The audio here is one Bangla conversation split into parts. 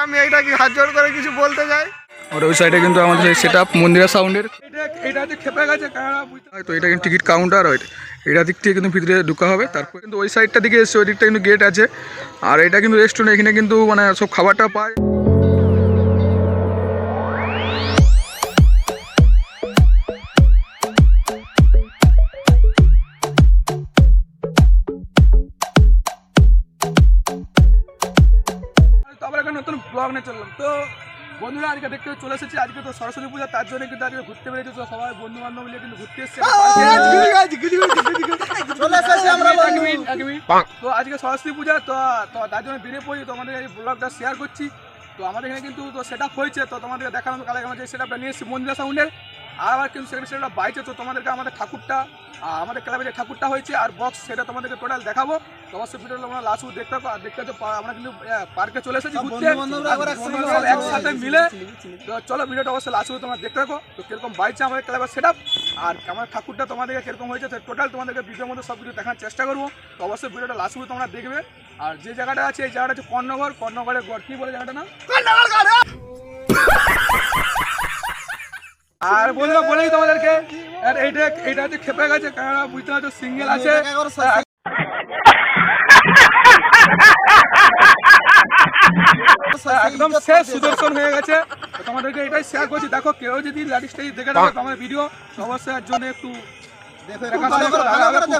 আমি এইটা কি হাত জোড় করে কিছু বলতে চাই। আর ওই সাইডে কিন্তু আমাদের এই সেটআপ মন্দিরা সাউন্ডের এটা যে খেপে গেছে তো এটা কিন্তু টিকিট কাউন্টার হয়, এটা দিক থেকে কিন্তু ভিতরে ঢোকা হবে। তারপর কিন্তু ওই সাইডটা দিকে এসছে, ওই দিকটা কিন্তু গেট আছে। আর এটা কিন্তু রেস্টুরেন্ট, এখানে কিন্তু মানে সব খাবারটা পায়। তারপরে একটা নতুন ব্লগ নিয়ে চললাম। তো বন্ধুরা আজকে দেখতে চলে এসেছি, আজকে তো সরস্বতী পূজা, তার জন্য কিন্তু আজকে ঘুরতে বেরিয়েছে। তো সবাই বন্ধু বান্ধব মিলে কিন্তু ঘুরতে এসেছে। তো আজকে সরস্বতী পূজা, তো তার জন্য বেরিয়ে পড়ি। তো আমাদের এই ব্লগটা শেয়ার করছি। তো আমাদের এখানে কিন্তু তো সেট আপ হয়েছে, তো তোমাদেরকে দেখালাম কালে আমাদের সেট আপটা নিয়ে এসেছি মন্দিরা সাউন্ডের। আর আবার কিন্তু সেটা বাইছে। তো তোমাদেরকে আমাদের ঠাকুরটা, আমাদের ক্লাবে যে ঠাকুরটা হয়েছে আর বক্স, সেটা তোমাদেরকে টোটাল দেখাবো। তো অবশ্যই ভিডিওটা আমরা লাস্ট দেখতে পাবো। আর দেখতে আমরা কিন্তু পার্কে চলে এসেছি ঘুরতে একসাথে মিলে। তো চলো ভিডিওটা অবশ্যই লাস্ট তোমরা দেখতে থাকো। তো কিরকম বাইছে আমাদের ক্লাবের সেট আপ আর আমার ঠাকুরটা তোমাদেরকে কিরকম হয়েছে, তো টোটাল তোমাদেরকে ভিডিওর মধ্যে সব কিছু দেখার চেষ্টা করবো। তো অবশ্যই ভিডিওটা লাস্ট তোমরা দেখবে। আর যে জায়গাটা আছে, এই জায়গাটা হচ্ছে কর্ণগড়ের গড়। কি বলে জায়গাটা না? আর বলবো বলেই তোমাদেরকে, আর এইটা হচ্ছে খেপে গেছে, কারণ বুঝতে পারছো সিঙ্গেল আছে, একদম শেষ সুদর্শন হয়ে গেছে। তোমাদেরকে এটাই শেয়ার করছি। দেখো কেউ যদি লাস্টে দেখে থাকো তোমার ভিডিও, অবশ্যই এর জন্য একটু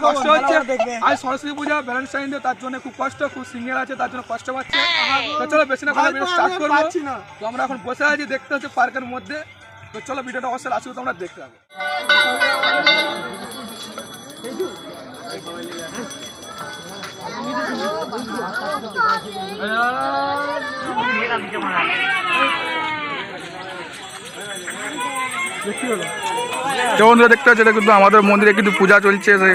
কষ্ট হচ্ছে। আজ সরস্বতী পূজা, ভ্যালেন্টাইন ডে, তার জন্য খুব কষ্ট, খুব সিঙ্গেল আছে, তার জন্য কষ্ট পাচ্ছে। তো চলো বেশি না করে ভিডিও স্টার্ট করবো। তো আমরা এখন বসে আছি, দেখতে হচ্ছে পার্কের মধ্যে। তো চলো ভিডিওটা অবশ্যই আসবে, তোমরা দেখতে থাকো। যেমন দেখতে পাচ্ছি, এটা কিন্তু আমাদের মন্দিরে কিন্তু পূজা চলছে, সে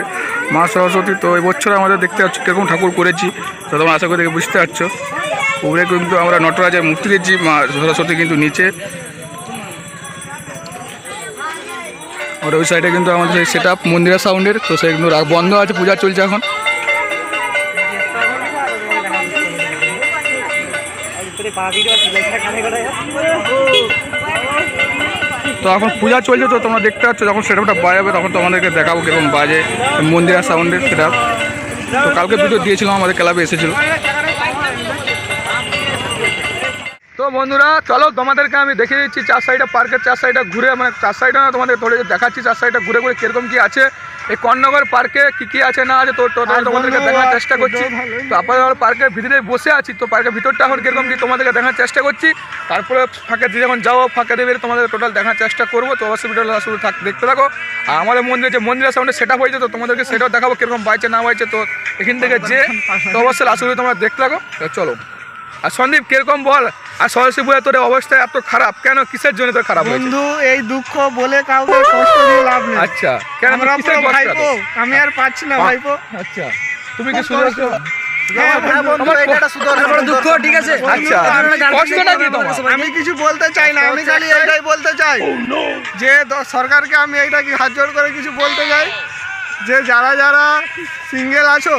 মা সরস্বতী। তো এই বছর আমাদের দেখতে পাচ্ছি কিরকম ঠাকুর করেছি, তো তোমরা আশা করি বুঝতে পারছো। উপরে কিন্তু আমরা নটরাজের মূর্তি দিচ্ছি, মা সরস্বতী কিন্তু নিচে। আর ওই সাইডে কিন্তু আমাদের সেই সেট আপ মন্দিরা সাউন্ডের, তো সে কিন্তু বন্ধ আছে, পূজা চলছে এখন। তো এখন পূজা চলছে, তো তোমরা দেখতে পাচ্ছ যখন সেট আপটা বাজাবে তখন তোমাদেরকে দেখাবো কিরকম বাজে মন্দিরা সাউন্ডের সেট আপ। তো কালকে ভিডিও দিয়েছিলাম, আমাদের ক্লাবে এসেছিলো। তো বন্ধুরা চলো তোমাদেরকে আমি দেখিয়ে দিচ্ছি চার সাইডে, পার্কের চার সাইডে ঘুরে, মানে চার সাইডে না তোমাদের ধরে দেখাচ্ছি, চার সাইডে ঘুরে ঘুরে কিরকম কি আছে এই কর্ণগড় পার্কে, কি আছে না আছে, তো টোটাল তোমাদেরকে দেখার চেষ্টা করছি। তো আপাতত পার্কের ভিতরে বসে আছি, তো পার্কের ভিতরটা এখন কিরকম কি তোমাদেরকে দেখার চেষ্টা করছি। তারপরে ফাঁকে দিয়ে যখন যাবো, ফাঁকে দিয়ে তোমাদের টোটাল দেখার চেষ্টা করবো। তো অবশ্যই ভিডিওটা শুধু দেখতে থাকো। আর আমাদের মন্দিরে যে মন্দিরের সামনে সেটা হয়েছে, তো তোমাদেরকে সেটাও দেখাবো কিরকম বাইছে না বাইছে। তো এখান থেকে যে তো অবশ্যই আসলে তোমরা দেখতে থাকো। চলো। আর সন্দীপ কিরকম বল, আর সরস্বতী পূজা তোর অবস্থা এত খারাপ কেন, কিসের জন্য তোর খারাপ হয়েছে? বন্ধু এই দুঃখ বলে কাউকে কষ্ট দিয়ে লাভ নেই। আচ্ছা কেন, ভাইপো আমি আর পাচ্ছি না ভাইপো। আচ্ছা তুমি কি শুনেছো? আমি কিছু বলতে চাই না, আমি খালি এটাই বলতে চাই যে সরকারকে আমি এইটা কি হাত জোড় করে কিছু বলতে চাই যে যারা যারা সিঙ্গেল আছো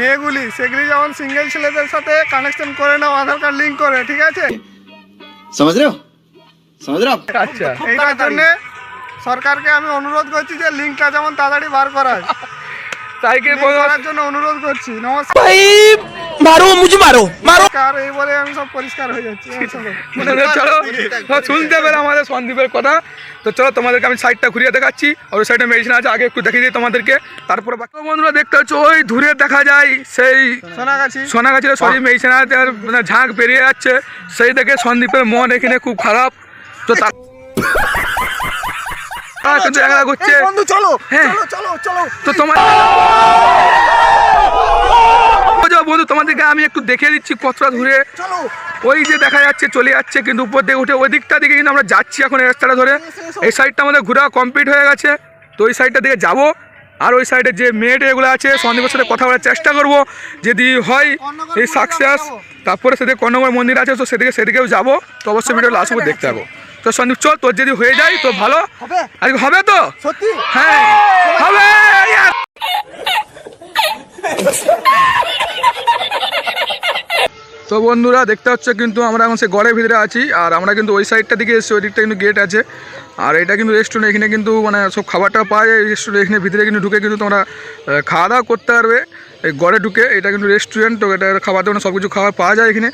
মেয়েগুলি, সেগুলি যেমন সিঙ্গেল ছেলেদের সাথে কানেকশন করে নাও, আধার কার্ড লিঙ্ক করে, ঠিক আছে? আচ্ছা এইটার জন্য সরকারকে আমি অনুরোধ করছি যে লিঙ্কটা যেমন তাড়াতাড়ি বার করায়, তাই কি করার জন্য অনুরোধ করছি। নমস্কার। আর এই বলে আমি সব পরিষ্কার হয়ে যাচ্ছি। চলো শুনতে পেলে আমাদের সন্দীপের কথা। তো চলো তোমাদেরকে আমি সাইডটা ঘুরিয়ে দেখাচ্ছি, আর ওই সাইডে মেডিসিন আছে, আগে একটু দেখিয়ে দিই তোমাদেরকে। তারপরে বাকি বন্ধুরা দেখতে হচ্ছে ওই দূরে দেখা যায় সেই সোনাগাছির সরি মেডিসিন আছে, মানে ঝাঁক বেরিয়ে যাচ্ছে, সেই দেখে সন্দীপের মন এখানে খুব খারাপ। তো কিন্তু দেখা করছে হ্যাঁ। তো তোমার বন্ধু তোমাদেরকে আমি একটু দেখে দিচ্ছি কতটা দূরে, ওই যে দেখা যাচ্ছে চলে যাচ্ছে, কিন্তু উপর দিকে উঠে ওই দিকটা দিকে কিন্তু আমরা যাচ্ছি এখন এই রাস্তাটা ধরে। এই সাইডটা আমাদের ঘোরা কমপ্লিট হয়ে গেছে, তো ওই সাইডটা দিকে যাবো। আর ওই সাইডে যে মেয়েটা এগুলো আছে সন্দীপের সাথে কথা বলার চেষ্টা করবো, যদি হয় এই সাকসেস। তারপরে সেদিকে কর্ণগড় মন্দির আছে, তো সেদিকেও যাবো। তো অবশ্যই ভিডিও লাস্ট অবধি দেখতে যাবো। তো সন্দীপ চল, তোর যদি হয়ে যায় তো ভালো, আর হবে তো সত্যি হ্যাঁ হবে। তো তো বন্ধুরা দেখতে হচ্ছে কিন্তু আমরা এখন সে গড়ের ভিতরে আছি, আর আমরা কিন্তু ওই সাইডটা দিকে এসেছি, ওই দিকটা কিন্তু গেট আছে। আর এটা কিন্তু রেস্টুরেন্ট, এখানে কিন্তু মানে সব খাবারটা পাওয়া যায় রেস্টুরেন্ট, এখানে ভিতরে কিন্তু ঢুকে কিন্তু তোমরা খাওয়া দাওয়া করতে পারবে এই গড়ে ঢুকে। এটা কিন্তু রেস্টুরেন্ট, তো এটা খাবার দাবার সব কিছু খাবার পাওয়া যায় এখানে।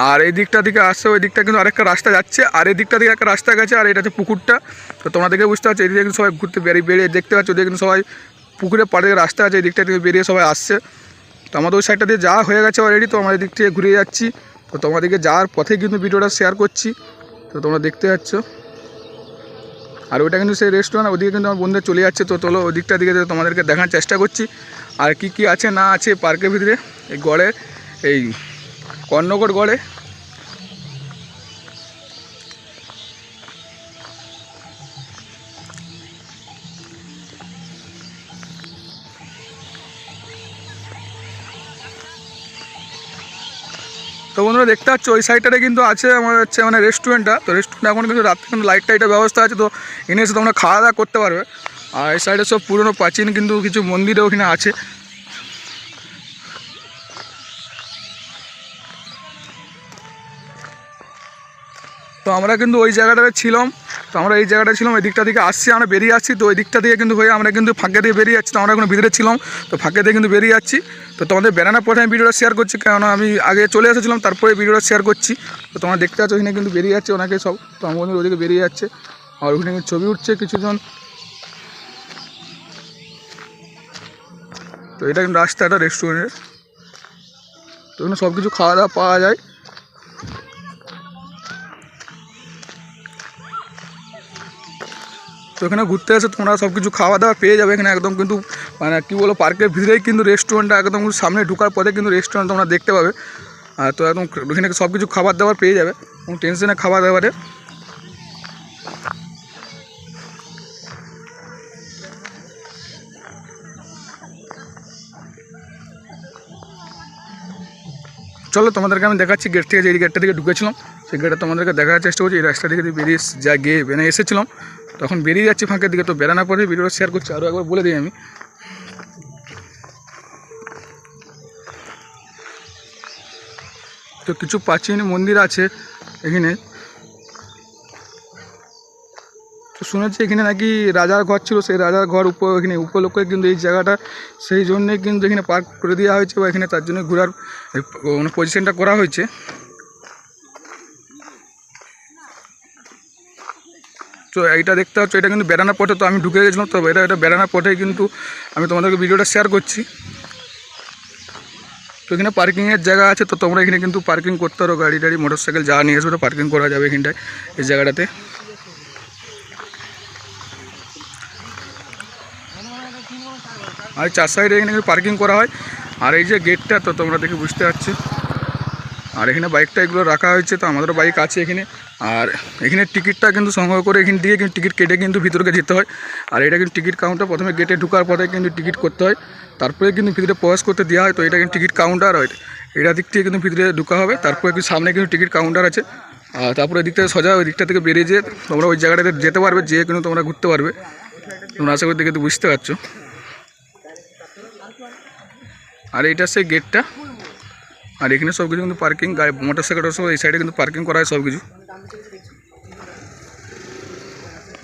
আর এই দিকটা দিকে আসছে, ওই দিকটা কিন্তু আরেকটা রাস্তা যাচ্ছে, আর এই দিকটা দিকে একটা রাস্তা গেছে, আর এটা হচ্ছে পুকুরটা। তো তোমরা দেখে বুঝতে পারছো, এই দিকে কিন্তু সবাই ঘুরতে বেরিয়ে দেখতে পাচ্ছ, ওদিকে কিন্তু সবাই পুকুরের পাড়ে রাস্তা আছে, এই দিকটা থেকে বেরিয়ে সবাই আসছে। তো আমাদের ওই সাইডটা দিয়ে যাওয়া হয়ে গেছে অলরেডি, তো আমরা এই দিক থেকে ঘুরে যাচ্ছি। তো তোমাদেরকে যাওয়ার পথে কিন্তু ভিডিওটা শেয়ার করছি, তো তোমরা দেখতে পাচ্ছ। আর ওইটা কিন্তু সেই রেস্টুরেন্ট, ওদিকে কিন্তু আমার বন্ধুরা চলে যাচ্ছে। তো চলো ওই দিকটা দিকে তোমাদেরকে দেখার চেষ্টা করছি, আর কি কি আছে না আছে পার্কের ভিতরে এই গড়ে, এই কর্ণগড় গড়ে। তো বন্ধুরা দেখতে পাচ্ছ ওই সাইডটাতে কিন্তু আছে আমার হচ্ছে মানে রেস্টুরেন্টটা। তো রেস্টুরেন্ট এখন কিন্তু রাত্রে কিন্তু লাইট টাইটের ব্যবস্থা আছে, তো এনে এসে তোমরা খাওয়া দাওয়া করতে পারবে। আর এই সাইডে সব পুরনো প্রাচীন কিন্তু কিছু মন্দিরও ওখানে আছে। তো আমরা কিন্তু ওই জায়গাটাতে ছিলাম, তো আমরা এই জায়গাটা ছিলাম, এই দিকটা থেকে আসছি, আমরা বেরিয়ে আসছি। তো ওই দিকটা থেকে কিন্তু হয়ে আমরা কিন্তু ফাঁকে দিয়ে বেরিয়ে যাচ্ছি। তো আমরা এখন ভিতরে ছিলাম, তো ফাঁকে দিয়ে কিন্তু বেরিয়ে যাচ্ছি। তো তোমাদের বেড়ানোর পথে আমি ভিডিওটা শেয়ার করছি, কারণ আমি আগে চলে এসেছিলাম, তারপরে ভিডিওটা শেয়ার করছি। তো তোমরা দেখতে পাচ্ছ ওখানে কিন্তু বেরিয়ে যাচ্ছে ওনাকে সব, তো আমার বন্ধু ওদিকে বেরিয়ে যাচ্ছে, আর ওখানে কিন্তু ছবি উঠছে কিছুজন। তো এটা কিন্তু রাস্তাটা রেস্টুরেন্টের, তো ওখানে সব কিছু খাওয়া দাওয়া পাওয়া যায়। তো এখানে ঘুরতে এসে তোমরা সব কিছু খাওয়া দাওয়া পেয়ে যাবে এখানে, একদম কিন্তু মানে কী বলো পার্কের ভিতরেই কিন্তু রেস্টুরেন্টটা, একদম সামনে ঢোকার পথে কিন্তু রেস্টুরেন্ট তোমরা দেখতে পাবে। আর তো একদম ওখানে সব কিছু খাবার দাবার পেয়ে যাবে, কোনো টেনশনে খাবার দাবারে। চলো তোমাদেরকে আমি দেখাচ্ছি গেট থেকে, যে এই গেটটা থেকে ঢুকেছিলাম সেই গেটটা তোমাদেরকে দেখার চেষ্টা করছি। এই রাস্তা থেকে বেরিয়ে যা গিয়ে বেনে এসেছিলাম, তখন বেরিয়ে যাচ্ছি ফাঁকের দিকে। তো বেরানোর পরে ভিডিওটা শেয়ার করছি, আরও একবার বলে দিই আমি। তো কিছু প্রাচীন মন্দির আছে এখানে। তো শুনেছি এখানে নাকি রাজার ঘর ছিল, সেই রাজার ঘর এখানে উপলক্ষে কিন্তু এই জায়গাটা, সেই জন্যই কিন্তু এখানে পার্ক করে দেওয়া হয়েছে, বা এখানে তার জন্য ঘোরার মানে পজিশনটা করা হয়েছে। তো এইটা দেখতে হচ্ছে, এটা কিন্তু বেড়ানোর পথে, তো আমি ঢুকে গেছিলাম। তো এটা বেড়ানোর পথেই কিন্তু আমি তোমাদেরকে ভিডিওটা শেয়ার করছি। তো এখানে পার্কিংয়ের জায়গা আছে, তো তোমরা এখানে কিন্তু পার্কিং করতে পারো, গাড়ি টাড়ি মোটর সাইকেল যা নিয়ে আসবে তো পার্কিং করা যাবে এখানটায়, এই জায়গাটাতে। আর চার সাইডে এখানে কিন্তু পার্কিং করা হয়। আর এই যে গেটটা, তো তোমরা দেখে বুঝতে পারছো। আর এখানে বাইকটা এগুলো রাখা হয়েছে, তো আমাদেরও বাইক আছে এখানে। আর এখানে টিকিটটা কিন্তু সংগ্রহ করে এখান থেকে কিন্তু টিকিট কেটে কিন্তু ভিতরে যেতে হয়। আর এটা কিন্তু টিকিট কাউন্টার, প্রথমে গেটে ঢোকার পরে কিন্তু টিকিট করতে হয়, তারপরে কিন্তু ভিতরে প্রবেশ করতে দেওয়া হয়। তো এটা কিন্তু টিকিট কাউন্টার হয়, এটা দিক থেকে কিন্তু ভিতরে ঢোকা হবে, তারপরে কিন্তু সামনে কিন্তু টিকিট কাউন্টার আছে। আর তারপরে এদিক থেকে সোজা ওই দিকটা থেকে বেরিয়ে যেয়ে তোমরা ওই জায়গাটাতে যেতে পারবে, যেয়ে কিন্তু তোমরা ঘুরতে পারবে। তোমরা আশা করি দেখে তো বুঝতে পারছো। আর এইটা সেই গেটটা, আর এখানে সব কিছু কিন্তু পার্কিং, গাড়ি মোটর সাইকেল সব এই সাইডে কিন্তু পার্কিং করা হয় সব কিছু।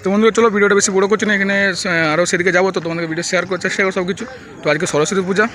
তো বন্ধুরা চলো ভিডিওটা বেশি বড় করছি না, এখানে আরও সেদিকে যাবো, তো তোমাদেরকে ভিডিও শেয়ার করার চেষ্টা করো সব কিছু। তো আজকে সরস্বতী পূজা,